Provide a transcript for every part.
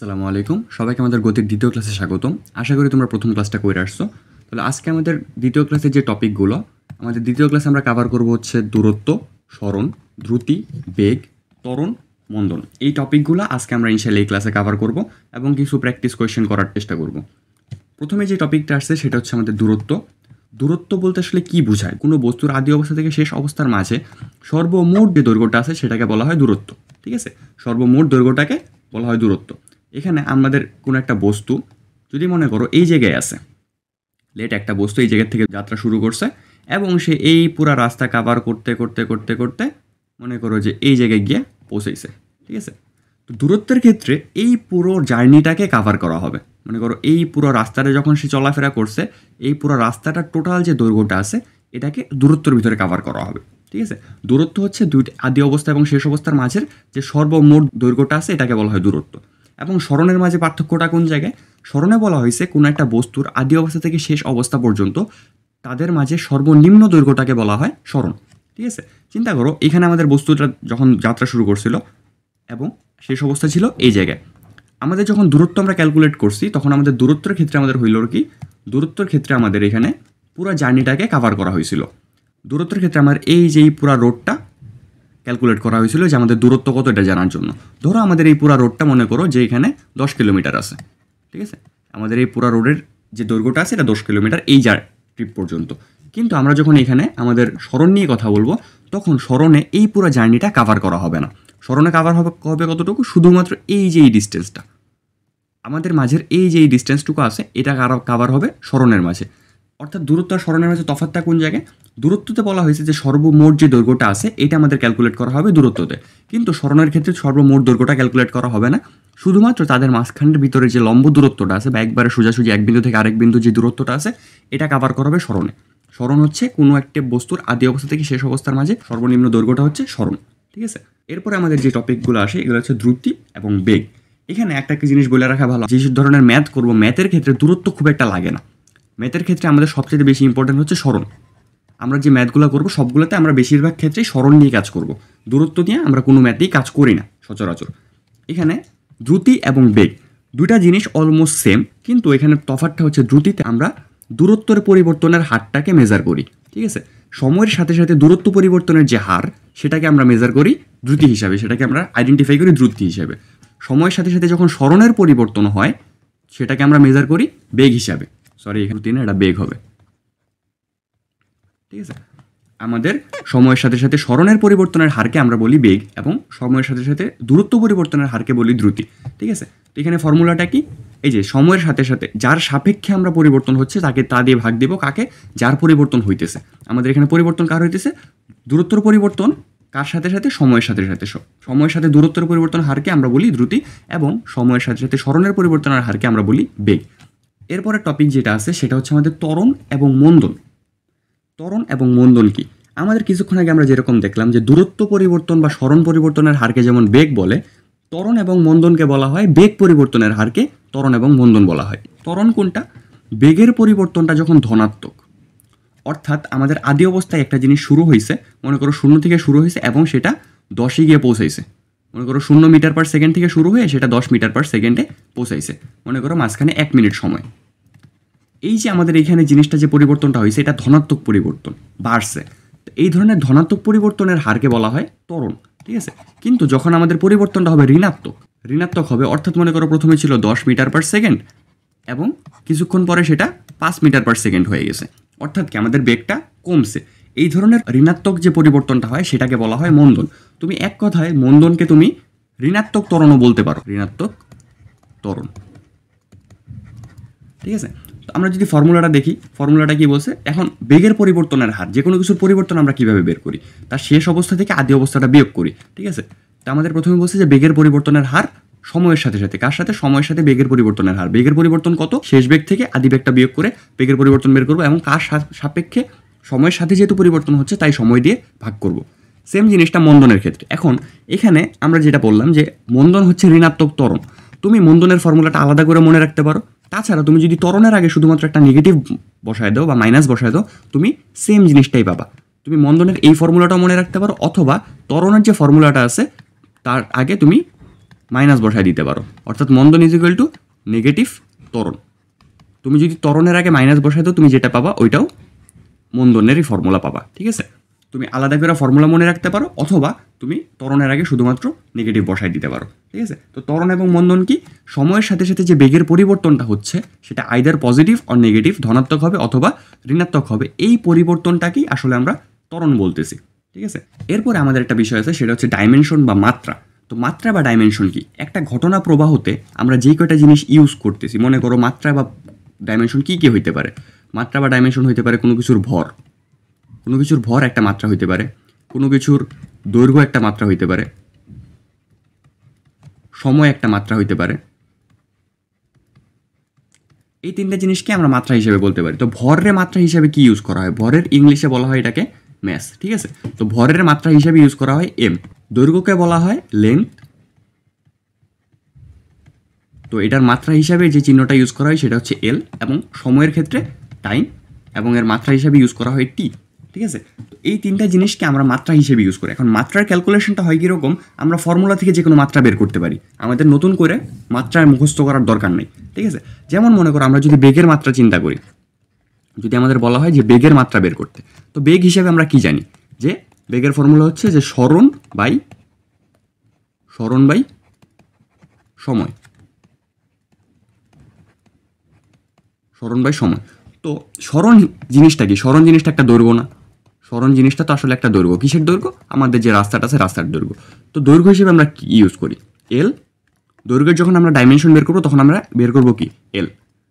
আসসালামু আলাইকুম, সবাইকে আমাদের গতির দ্বিতীয় ক্লাসে স্বাগতম। আশা করি তোমরা প্রথম ক্লাসটা করে আসছো। তাহলে আজকে আমাদের দ্বিতীয় ক্লাসের যে টপিকগুলো, আমাদের দ্বিতীয় ক্লাসে আমরা কভার করব হচ্ছে দূরত্ব, সরণ, দ্রুতি, বেগ, ত্বরণ, মন্দন। এই টপিকগুলো আজকে আমরা ইনশাআল্লাহ এই ক্লাসে কভার করব এবং কিছু প্র্যাকটিস কোয়েশ্চেন করার চেষ্টা করব। প্রথমে যে টপিকটা আসছে সেটা হচ্ছে আমাদের দূরত্ব। দূরত্ব বলতে আসলে কী বোঝায়? কোনো বস্তুর আদি অবস্থা থেকে শেষ অবস্থার মাঝে সর্বমোট যে দৈর্ঘ্যটা আছে সেটাকে বলা হয় দূরত্ব। ঠিক আছে, সর্বমোট দৈর্ঘ্যটাকে বলা হয় দূরত্ব। এখানে আমাদের কোনো একটা বস্তু যদি মনে করো এই জায়গায় আছে, লেট একটা বস্তু এই জায়গা থেকে যাত্রা শুরু করছে এবং সে এই পুরা রাস্তা কাভার করতে করতে করতে করতে মনে করো যে এই জায়গায় গিয়ে পৌঁছেছে। ঠিক আছে, তো দূরত্বের ক্ষেত্রে এই পুরো জার্নিটাকে কাভার করা হবে। মনে করো এই পুরো রাস্তাটা যখন সে চলাফেরা করছে, এই পুরো রাস্তাটা টোটাল যে দৈর্ঘ্যটা আছে এটাকে দূরত্বের ভিতরে কাভার করা হবে। ঠিক আছে, দূরত্ব হচ্ছে দুইটি আদি অবস্থা এবং শেষ অবস্থার মাঝের যে সর্বমোট দৈর্ঘ্যটা আছে এটাকে বলা হয় দূরত্ব। এবং সরণের মাঝে পার্থক্যটা কোন জায়গায়? সরণে বলা হয়েছে কোনো একটা বস্তুর আদি অবস্থা থেকে শেষ অবস্থা পর্যন্ত তাদের মাঝে সর্বনিম্ন দৈর্ঘ্যটাকে বলা হয় সরণ। ঠিক আছে, চিন্তা করো এখানে আমাদের বস্তুটা যখন যাত্রা শুরু করছিল এবং শেষ অবস্থা ছিল এই জায়গায়। আমাদের যখন দূরত্ব আমরা ক্যালকুলেট করছি তখন আমাদের দূরত্বের ক্ষেত্রে আমাদের হইল কি, দূরত্বের ক্ষেত্রে আমাদের এখানে পুরো জার্নিটাকে কাভার করা হয়েছিল। দূরত্বের ক্ষেত্রে আমার এই যে এই পুরো রোডটা ক্যালকুলেট করা হয়েছিল যে আমাদের দূরত্ব কত এটা জানার জন্য। ধরো আমাদের এই পুরো রোডটা মনে করো যে এখানে 10 কিলোমিটার আছে। ঠিক আছে, আমাদের এই পুরো রোডের যে দৈর্ঘ্যটা আছে এটা 10 কিলোমিটার এই ট্রিপ পর্যন্ত। কিন্তু আমরা যখন এখানে আমাদের সরণ নিয়ে কথা বলবো তখন সরণে এই পুরো জার্নিটা কাভার করা হবে না। সরণে কাভার হবে কতটুকু? শুধুমাত্র এই যে এই ডিস্টেন্সটা আমাদের মাঝের এই যে এই ডিস্টেন্সটুকু আছে এটা কাভার হবে সরণের মাঝে। অর্থাৎ দূরত্ব আর সরণের মাঝে তফাৎটা কোন জায়গায়? দূরত্বতে বলা হয়েছে যে সর্বমোট যে দৈর্ঘ্যটা আছে এটা আমাদের ক্যালকুলেট করা হবে দূরত্বতে, কিন্তু সরণের ক্ষেত্রে সর্বমোট দৈর্ঘ্যটা ক্যালকুলেট করা হবে না। শুধুমাত্র তাদের মাঝখানের ভিতরে যে লম্ব দূরত্বটা আছে বা একবারে সোজাসুজি এক বিন্দু থেকে আরেক বিন্দু যে দূরত্বটা আছে এটা কাভার করা হবে সরণে। সরণ হচ্ছে কোনো একটা বস্তুর আদি অবস্থা থেকে শেষ অবস্থার মাঝে সর্বনিম্ন দৈর্ঘ্যটা হচ্ছে সরণ। ঠিক আছে, এরপরে আমাদের যে টপিকগুলো আসে এগুলো হচ্ছে দ্রুতি এবং বেগ। এখানে একটা জিনিস বলে রাখা ভালো, যে ধরনের ম্যাথ করবো ম্যাথের ক্ষেত্রে দূরত্ব খুব একটা লাগে না। ম্যাথের ক্ষেত্রে আমাদের সবচেয়ে বেশি ইম্পর্টেন্ট হচ্ছে সরণ। আমরা যে ম্যাথগুলো করবো সবগুলোতে আমরা বেশিরভাগ ক্ষেত্রেই সরণ নিয়ে কাজ করব, দূরত্ব নিয়ে আমরা কোনো ম্যাথেই কাজ করি না সচরাচর। এখানে দ্রুতি এবং বেগ দুইটা জিনিস অলমোস্ট সেম, কিন্তু এখানে তফাৎটা হচ্ছে দ্রুতিতে আমরা দূরত্বের পরিবর্তনের হারটাকে মেজার করি। ঠিক আছে, সময়ের সাথে সাথে দূরত্ব পরিবর্তনের যে হার সেটাকে আমরা মেজার করি দ্রুতি হিসাবে, সেটাকে আমরা আইডেন্টিফাই করি দ্রুতি হিসাবে। সময়ের সাথে সাথে যখন সরণের পরিবর্তন হয় সেটাকে আমরা মেজার করি বেগ হিসাবে। সরি, এখানে তিনে এটা বেগ হবে। ঠিক আছে, আমাদের সময়ের সাথে সাথে সরণের পরিবর্তনের হারকে আমরা বলি বেগ এবং সময়ের সাথে সাথে দূরত্ব পরিবর্তনের হারকে বলি দ্রুতি। ঠিক আছে, তো এখানে ফর্মুলাটা কি? এই যে সময়ের সাথে সাথে যার সাপেক্ষে আমরা পরিবর্তন হচ্ছে তাকে তা দিয়ে ভাগ দেব কাকে? যার পরিবর্তন হইতেছে। আমাদের এখানে পরিবর্তন কার হইতেছে? দূরত্বের পরিবর্তন কার সাথে সাথে? সময়ের সাথে সাথে। সময়ের সাথে দূরত্বের পরিবর্তন হারকে আমরা বলি দ্রুতি এবং সময়ের সাথে সাথে সরণের পরিবর্তনের হারকে আমরা বলি বেগ। এরপরে টপিক যেটা আছে সেটা হচ্ছে আমাদের ত্বরণ এবং মন্দন। ত্বরণ এবং মন্দন কি? আমাদের কিছুক্ষণ আগে আমরা যেরকম দেখলাম যে দূরত্ব পরিবর্তন বা সরণ পরিবর্তনের হারকে যেমন বেগ বলে, ত্বরণ এবং মন্দনকে বলা হয় বেগ পরিবর্তনের হারকে ত্বরণ এবং মন্দন বলা হয়। ত্বরণ কোনটা? বেগের পরিবর্তনটা যখন ধনাত্মক, অর্থাৎ আমাদের আদি অবস্থায় একটা জিনিস শুরু হয়েছে, মনে করো 0 থেকে শুরু হয়েছে এবং সেটা 10-এ গিয়ে পৌঁছাইছে। মনে করো 0 মিটার পার সেকেন্ড থেকে শুরু হয়ে সেটা 10 মিটার পার সেকেন্ডে পৌঁছাইছে। মনে করো মাঝখানে 1 মিনিট সময়। এই যে আমাদের এইখানে জিনিসটা যে পরিবর্তনটা হয়েছে এটা ধনাত্মক পরিবর্তন, বাড়ছে। তো এই ধরনের ধনাত্মক পরিবর্তনের হারকে বলা হয় ত্বরণ। ঠিক আছে, কিন্তু যখন আমাদের পরিবর্তনটা হবে ঋণাত্মক হবে, অর্থাৎ মনে করো প্রথমে ছিল 10 মিটার পার সেকেন্ড এবং কিছুক্ষণ পরে সেটা 5 মিটার পার সেকেন্ড হয়ে গেছে, অর্থাৎ কি আমাদের বেগটা কমছে। এই ধরনের ঋণাত্মক যে পরিবর্তনটা হয় সেটাকে বলা হয় মন্দন। তুমি এক কথায় মন্দনকে তুমি ঋণাত্মক ত্বরণও বলতে পারো, ঋণাত্মক ত্বরণ। ঠিক আছে, তো আমরা যদি ফর্মুলাটা দেখি, ফর্মুলাটা কি বলছে? এখন বেগের পরিবর্তনের হার, যে কোনো কিছুর পরিবর্তন আমরা কীভাবে বের করি? তার শেষ অবস্থা থেকে আদি অবস্থাটা বিয়োগ করি। ঠিক আছে, তো আমাদের প্রথমে বলছে যে বেগের পরিবর্তনের হার সময়ের সাথে সাথে, কার সাথে? সময়ের সাথে বেগের পরিবর্তনের হার। বেগের পরিবর্তন কত? শেষ বেগ থেকে আদি বেগটা বিয়োগ করে বেগের পরিবর্তন বের করবো এবং কার সাপেক্ষে? সময়ের সাথে যেহেতু পরিবর্তন হচ্ছে তাই সময় দিয়ে ভাগ করব। সেম জিনিসটা মন্দনের ক্ষেত্রে। এখন এখানে আমরা যেটা বললাম যে মন্দন হচ্ছে ঋণাত্মক ত্বরণ, তুমি মন্দনের ফর্মুলাটা আলাদা করে মনে রাখতে পারো। তাছাড়া তুমি যদি ত্বরণের আগে শুধুমাত্র একটা নেগেটিভ বসায় দাও বা মাইনাস বসায় দাও, তুমি সেম জিনিসটাই পাবা। তুমি মন্দনের এই ফর্মুলাটাও মনে রাখতে পারো, অথবা ত্বরণের যে ফর্মুলাটা আছে তার আগে তুমি মাইনাস বসায় দিতে পারো, অর্থাৎ মন্দন ইজ ইকুয়াল টু নেগেটিভ ত্বরণ। তুমি যদি ত্বরণের আগে মাইনাস বসায় দাও, তুমি যেটা পাবা ওইটাও মন্দনেরই ফর্মুলা পাবা। ঠিক আছে, তুমি আলাদা করে ফর্মুলা মনে রাখতে পারো, অথবা তুমি ত্বরণের আগে শুধুমাত্র নেগেটিভ বসায় দিতে পারো। ঠিক আছে, তো ত্বরণ এবং মন্দন কি, সময়ের সাথে সাথে যে বেগের পরিবর্তনটা হচ্ছে সেটা আইদার পজিটিভ অর নেগেটিভ, ধনাত্মক হবে অথবা ঋণাত্মক হবে, এই পরিবর্তনটাকেই আসলে আমরা ত্বরণ বলতেছি। ঠিক আছে, এরপরে আমাদের একটা বিষয় আছে, সেটা হচ্ছে ডাইমেনশন বা মাত্রা। তো মাত্রা বা ডাইমেনশন কি, একটা ঘটনা প্রবাহতে আমরা যে কয়টা জিনিস ইউজ করতেছি, মনে করো মাত্রা বা ডাইমেনশন কী কী হইতে পারে। মাত্রা বা ডাইমেনশন হইতে পারে কোনো কিছুর ভর, কোনো কিছুর ভর একটা মাত্রা হইতে পারে, কোনো কিছুর দৈর্ঘ্য একটা মাত্রা হইতে পারে, সময় একটা মাত্রা হইতে পারে। এই তিনটা জিনিসকে আমরা মাত্রা হিসেবে বলতে পারি। তো ভরের মাত্রা হিসেবে কি ইউজ করা হয়, ভরের ইংলিশে বলা হয় এটাকে ম্যাস। ঠিক আছে, তো ভরের মাত্রা হিসেবে ইউজ করা হয় এম। দৈর্ঘ্যকে বলা হয় লেন্থ, তো এটার মাত্রা হিসাবে যে চিহ্নটা ইউজ করা হয় সেটা হচ্ছে এল, এবং সময়ের ক্ষেত্রে টাইম, এবং এর মাত্রা হিসাবে ইউজ করা হয় টি। ঠিক আছে, তো এই তিনটা জিনিসকে আমরা মাত্রা হিসেবে ইউজ করি। এখন মাত্রার ক্যালকুলেশনটা হয় কীরকম, আমরা ফর্মুলা থেকে যে কোনো মাত্রা বের করতে পারি, আমাদের নতুন করে মাত্রায় মুখস্থ করার দরকার নেই। ঠিক আছে, যেমন মনে করো আমরা যদি বেগের মাত্রা চিন্তা করি, যদি আমাদের বলা হয় যে বেগের মাত্রা বের করতে, তো বেগ হিসেবে আমরা কি জানি, যে বেগের ফর্মুলা হচ্ছে যে সরণ বাই সময়, সরণ বাই সময়। তো সরণ জিনিসটা কি, সরণ জিনিসটা একটা দৈর্ঘ্য না, সরণ জিনিসটা তো আসলে একটা দৈর্ঘ্য। কিসের দৈর্ঘ্য, আমাদের যে রাস্তাটা আছে রাস্তার দৈর্ঘ্য। তো দৈর্ঘ্য হিসেবে আমরা কি ইউজ করি, এল। দৈর্ঘ্যের যখন আমরা ডাইমেনশন বের করবো তখন আমরা বের করবো কি, এল।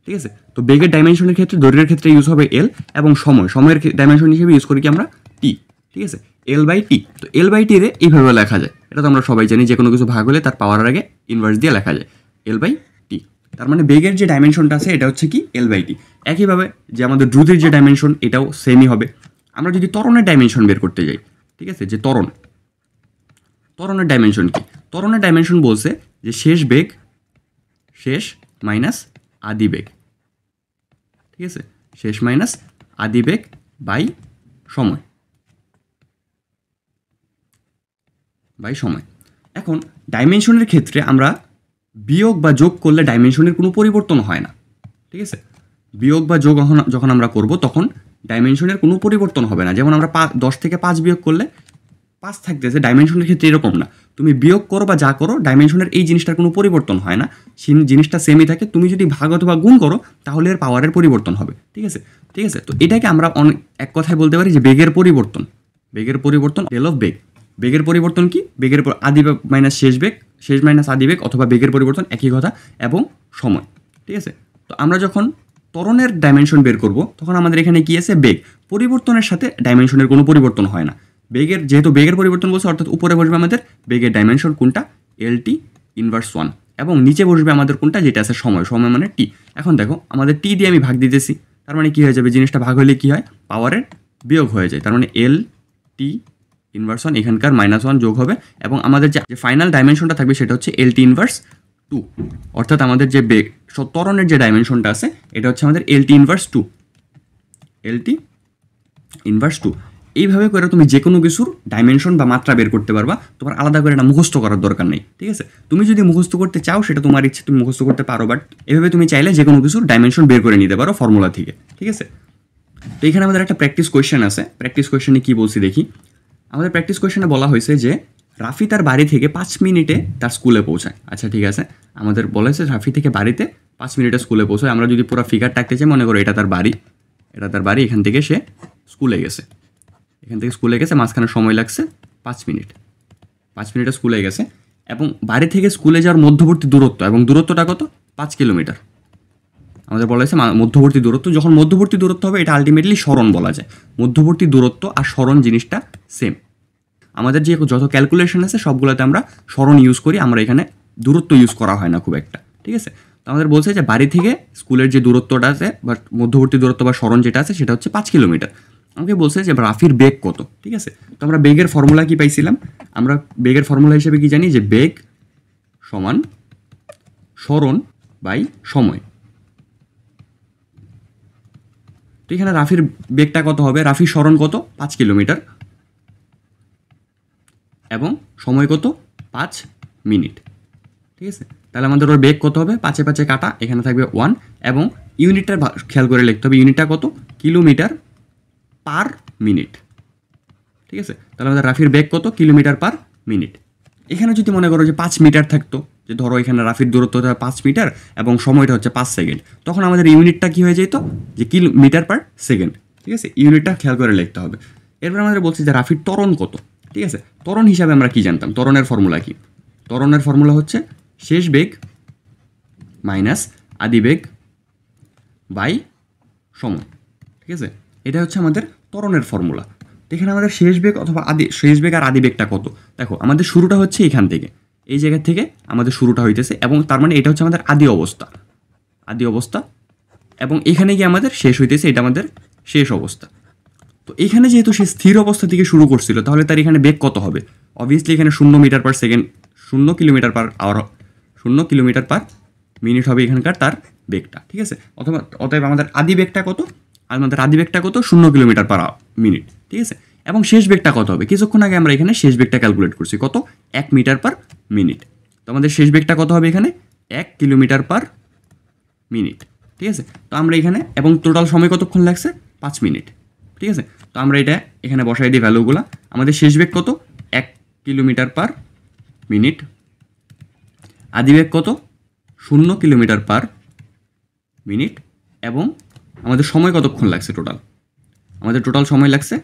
ঠিক আছে, তো বেগের ডাইমেনশনের ক্ষেত্রে, দৈর্ঘ্যের ক্ষেত্রে ইউজ হবে এল, এবং সময়ের ডাইমেনশন হিসেবে ইউজ করি কি আমরা, টি। ঠিক আছে, এল বাই টি। তো এল বাই টি রে এইভাবে লেখা যায়, এটা তো আমরা সবাই জানি, যে কোনো কিছু ভাগ হলে তার পাওয়ার আগে ইনভার্স দিয়ে লেখা যায়, এল বাই টি। তার মানে বেগের যে ডাইমেনশনটা আছে এটা হচ্ছে কি, এল বাই টি। একইভাবে যে আমাদের দ্রুতির যে ডাইমেনশন এটাও সেমই হবে। আমরা যদি ত্বরণের ডাইমেনশন বের করতে যাই, ঠিক আছে, যে ত্বরণের ডাইমেনশন কি, ত্বরণের ডাইমেনশন বলছে যে শেষ বেগ, শেষ মাইনাস আদি বেগ। ঠিক আছে, শেষ মাইনাস আদি বেগ বাই সময়, এখন ডাইমেনশনের ক্ষেত্রে আমরা বিয়োগ বা যোগ করলে ডাইমেনশনের কোনো পরিবর্তন হয় না। ঠিক আছে, বিয়োগ বা যোগ যখন আমরা করব তখন ডাইমেনশনের কোনো পরিবর্তন হবে না। যেমন আমরা 10 থেকে 5 বিয়োগ করলে 5 থাকতেছে, ডাইমেনশনের ক্ষেত্রে এরকম না। তুমি বিয়োগ করো বা যা করো, ডাইমেনশনের এই জিনিসটার কোনো পরিবর্তন হয় না, জিনিসটা সেমই থাকে। তুমি যদি ভাগ অথবা গুণ করো তাহলে এর পাওয়ারের পরিবর্তন হবে। ঠিক আছে, তো এটাকে আমরা এক কথায় বলতে পারি যে বেগের পরিবর্তন, ডেল অফ বেগ। বেগের পরিবর্তন কি, বেগের আদি বেগ মাইনাস শেষ বেগ, শেষ মাইনাস আদি বেগ, অথবা বেগের পরিবর্তন, একই কথা, এবং সময়। ঠিক আছে, তো আমরা যখন ত্বরণের ডাইমেনশন বের করব তখন আমাদের এখানে কি আছে, বেগ। পরিবর্তনের সাথে ডাইমেনশনের কোনো পরিবর্তন হয় না। যেহেতু বেগের পরিবর্তন বলছে, অর্থাৎ উপরে বসবে আমাদের বেগের ডাইমেনশন কোনটা, এলটি ইনভার্স 1, এবং নিচে বসবে আমাদের কোনটা, যেটা আছে সময় মানে টি। এখন দেখো আমাদের টি দিয়ে আমি ভাগ দিতেছি, তার মানে কি হয়ে যাবে, জিনিসটা ভাগ হলে কি হয়, পাওয়ারের বিয়োগ হয়ে যায়। তার মানে এল টি ইনভার্স 1, এখানকার -1 যোগ হবে, এবং আমাদের যে ফাইনাল ডাইমেনশনটা থাকবে সেটা হচ্ছে এলটি ইনভার্স 2, অর্থাৎ আমাদের যে বেগ ত্বরণের যে ডাইমেনশনটা আছে এটা হচ্ছে আমাদের এলটি ইনভার্স 2। এইভাবে করে তুমি যে কোনো কিছুর ডাইমেনশন বা মাত্রা বের করতে পারবা, তোমার আলাদা করে এটা মুখস্থ করার দরকার নেই। ঠিক আছে, তুমি যদি মুখস্থ করতে চাও সেটা তোমার ইচ্ছে, তুমি মুখস্থ করতে পারো, বাট এভাবে তুমি চাইলে যে কোনো কিছুর ডাইমেনশন বের করে নিতে পারো ফর্মুলা থেকে। ঠিক আছে, তো এখানে আমাদের একটা প্র্যাকটিস কোয়েশ্চেন আছে। প্র্যাকটিস কোয়েশ্চেনে কি বলছি দেখি। আমাদের প্র্যাকটিস কোয়েশ্চেনে বলা হয়েছে যে রাফি তার বাড়ি থেকে 5 মিনিটে তার স্কুলে পৌঁছায়। আচ্ছা ঠিক আছে, আমাদের বলা হয়েছে রাফি থেকে বাড়িতে 5 মিনিটে স্কুলে পৌঁছায়। আমরা যদি পুরো ফিগার টাকতে চাই, মনে করো এটা তার বাড়ি, এখান থেকে সে স্কুলে গেছে, মাঝখানে সময় লাগছে 5 মিনিট। 5 মিনিটে স্কুলে গেছে, এবং বাড়ি থেকে স্কুলে যাওয়ার মধ্যবর্তী দূরত্ব, এবং দূরত্বটা কত, 5 কিলোমিটার। আমাদের বলা হয়েছে মধ্যবর্তী দূরত্ব। যখন মধ্যবর্তী দূরত্ব হবে এটা আলটিমেটলি সরণ বলা যায়। মধ্যবর্তী দূরত্ব আর সরণ জিনিসটা সেম। আমাদের যে যত ক্যালকুলেশন আছে সবগুলোতে আমরা সরণ ইউজ করি, আমরা এখানে দূরত্ব ইউজ করা হয় না খুব একটা। ঠিক আছে, তো আমাদের বলছে যে বাড়ি থেকে স্কুলের যে দূরত্বটা আছে বা মধ্যবর্তী দূরত্ব বা সরণ যেটা আছে সেটা হচ্ছে 5 কিলোমিটার। আমাকে বলছে যে রাফির বেগ কত। ঠিক আছে, তো আমরা বেগের ফর্মুলা কি পাইছিলাম, আমরা বেগের ফর্মুলা হিসেবে কি জানি, যে বেগ সমান সরণ বাই সময়। তো এখানে রাফির বেগটা কত হবে, রাফির সরণ কত, 5 কিলোমিটার, এবং সময় কত, 5 মিনিট। ঠিক আছে, তাহলে আমাদের ওর বেগ কত হবে, 5 5 কাটা, এখানে থাকবে 1 এবং ইউনিটটা খেয়াল করে লিখতে হবে, ইউনিটটা কত, কিলোমিটার পার মিনিট। ঠিক আছে, তাহলে আমাদের রাফির বেগ কত, কিলোমিটার পার মিনিট। এখানে যদি মনে করো যে 5 মিটার থাকতো, যে ধরো এখানে রাফির দূরত্ব 5 মিটার এবং সময়টা হচ্ছে 5 সেকেন্ড, তখন আমাদের ইউনিটটা কি হয়ে যেত, যে কিলোমিটার পার সেকেন্ড। ঠিক আছে, ইউনিটটা খেয়াল করে লিখতে হবে। এরপর আমাদের বলছি যে রাফির ত্বরণ কত। ঠিক আছে, ত্বরণ হিসাবে আমরা কি জানতাম, ত্বরণের ফর্মুলা কি, ত্বরণের ফর্মুলা হচ্ছে শেষ বেগ মাইনাস আদি বেগ বাই সময়। ঠিক আছে, এটা হচ্ছে আমাদের ত্বরণের ফর্মুলা। এখানে আমাদের শেষ বেগ অথবা শেষ বেগ আর আদি বেগটা কত, দেখো আমাদের শুরুটা হচ্ছে এখান থেকে, এই জায়গা থেকে আমাদের শুরুটা হইতেছে, এবং তার মানে এটা হচ্ছে আমাদের আদি অবস্থা, এবং এখানে গিয়ে আমাদের শেষ হইতেছে, এটা আমাদের শেষ অবস্থা। তো এখানে যেহেতু সে স্থির অবস্থা থেকে শুরু করছিল, তাহলে তার এখানে বেগ কত হবে, অবভিয়াসলি এখানে 0 metre per second, 0 kilometre per hour, 0 kilometre per minute হবে এখানকার তার বেগটা। ঠিক আছে, অতএব আমাদের আদি বেগটা কত, 0 কিলোমিটার পার মিনিট। ঠিক আছে, এবং শেষ বেগটা কত হবে, কিছুক্ষণ আগে আমরা এখানে শেষ বেগটা ক্যালকুলেট করছি, কত, 1 মিটার পার মিনিট। তো আমাদের শেষ বেগটা কত হবে এখানে, 1 কিলোমিটার পার মিনিট। ঠিক আছে, তো আমরা এখানে, এবং টোটাল সময় কতক্ষণ লাগছে, 5 মিনিট। ঠিক আছে, তো আমরা এটা এখানে বসাই দিই ভ্যালুগুলো। আমাদের শেষ বেগ কত, 1 কিলোমিটার পার মিনিট, আদি বেগ কত, 0 কিলোমিটার পার মিনিট, এবং আমাদের সময় কতক্ষণ লাগছে আমাদের টোটাল সময় লাগছে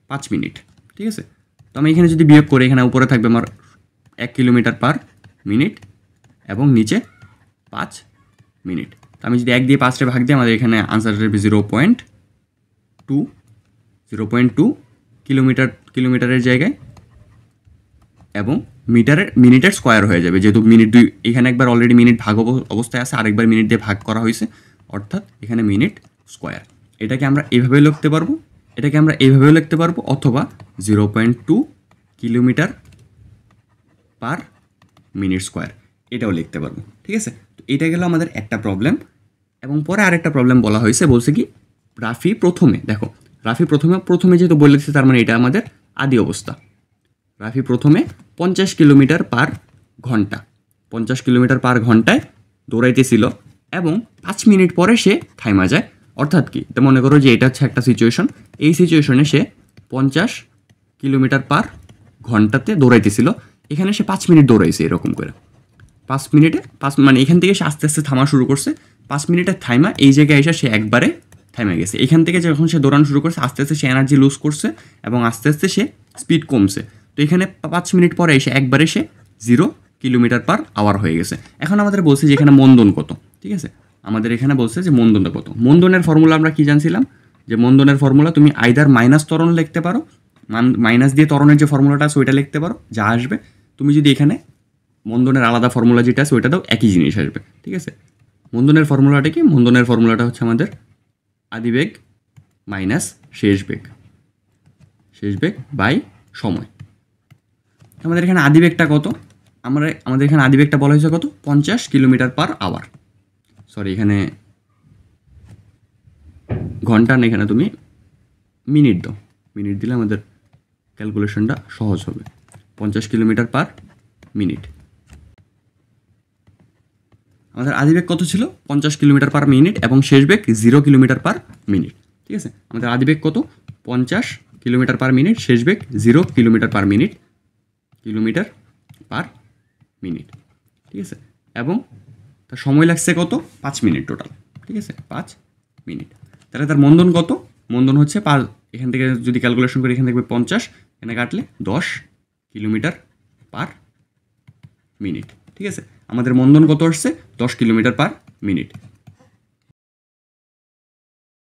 5 মিনিট। ঠিক আছে, তো আমি এখানে যদি বিয়োগ করি, এখানে উপরে থাকবে আমার 1 কিলোমিটার পার মিনিট এবং নিচে 5 মিনিট। তো আমি যদি 1 দিয়ে 5 ভাগ দিই, আমাদের এখানে আনসার আসবে 0.2 কিলোমিটারের জায়গায়, এবং মিনিটের স্কোয়ার হয়ে যাবে, যেহেতু মিনিট 2 এখানে একবার অলরেডি মিনিট ভাগ অবস্থায় আছে, আরেকবার মিনিট দিয়ে ভাগ করা হয়েছে, অর্থাৎ এখানে মিনিট স্কোয়ার। এটাকে আমরা এইভাবে লিখতে পারবো, অথবা 0.2 কিলোমিটার পার মিনিট স্কোয়ার, এটাও লিখতে পারবো। ঠিক আছে, তো এটা গেল আমাদের একটা প্রবলেম। এবং পরে আরেকটা প্রবলেম বলা হয়েছে, বলছে কি রাফি প্রথমে যেহেতু বলে দিচ্ছে, তার মানে এটা আমাদের আদি অবস্থা। রাফি প্রথমে 50 কিলোমিটার পার ঘন্টায় দৌড়াইতেছিল, এবং 5 মিনিট পরে সে থাইমা যায়। অর্থাৎ কি, এটা মনে করো যে এটা হচ্ছে একটা সিচুয়েশন, এই সিচুয়েশনে সে 50 কিলোমিটার পার ঘন্টাতে দৌড়াইতেছিল, এখানে সে 5 মিনিট দৌড়াইছে, এরকম করে 5 মিনিটে মানে এখান থেকে সে আস্তে আস্তে থামা শুরু করছে, 5 মিনিটে থাইমা এই জায়গায় এসে সে একবারে থাইমা গেছে। এখান থেকে যখন সে দৌড়ানো শুরু করছে, আস্তে আস্তে সে এনার্জি লুজ করছে এবং আস্তে আস্তে সে স্পিড কমছে। তো এখানে 5 মিনিট পরে এসে একবারে সে 0 কিলোমিটার পার আওয়ার হয়ে গেছে। এখন আমাদের বলছে যে এখানে মন্দন কত। ঠিক আছে, আমাদের এখানে বলছে যে মন্দনটা কত। মন্দনের ফর্মুলা আমরা কি জানছিলাম, যে মন্দনের ফর্মুলা তুমি আইদার মাইনাস ত্বরণ লিখতে পারো, মাইনাস দিয়ে ত্বরণের যে ফর্মুলাটা আছে ওইটা লিখতে পারো, যা আসবে। তুমি যদি এখানে মন্দনের আলাদা ফর্মুলা যেটা আছে ওইটা দাও, একই জিনিস আসবে। ঠিক আছে, মন্দনের ফর্মুলাটা কি, মন্দনের ফর্মুলাটা হচ্ছে আমাদের আদি বেগ মাইনাস শেষ বেগ বাই সময়। আমাদের এখানে আদি বেগটা কত, আমাদের এখানে আদি বেগটা বলা হয়েছে কত, 50 কিলোমিটার পার আওয়ার। সরি, এখানে ঘন্টা না, এখানে তুমি মিনিট দাও, মিনিট দিলে আমাদের ক্যালকুলেশনটা সহজ হবে। 50 কিলোমিটার পার মিনিট। আমাদের আদি বেগ কত ছিল, 50 কিলোমিটার পার মিনিট, এবং শেষ বেগ 0 কিলোমিটার পার মিনিট। ঠিক আছে, আমাদের আদি বেগ কত, 50 কিলোমিটার পার মিনিট, শেষ বেগ 0 কিলোমিটার পার মিনিট। ঠিক আছে, এবং তার সময় লাগছে কত, 5 মিনিট টোটাল। ঠিক আছে, 5 মিনিট। তাহলে তার মন্দন কত, মন্দন হচ্ছে এখান থেকে যদি ক্যালকুলেশন করি, এখান থেকে 50, এখানে কাটলে 10 কিলোমিটার পার মিনিট। ঠিক আছে, আমাদের মন্দন কত আসছে, 10 কিলোমিটার পার মিনিট।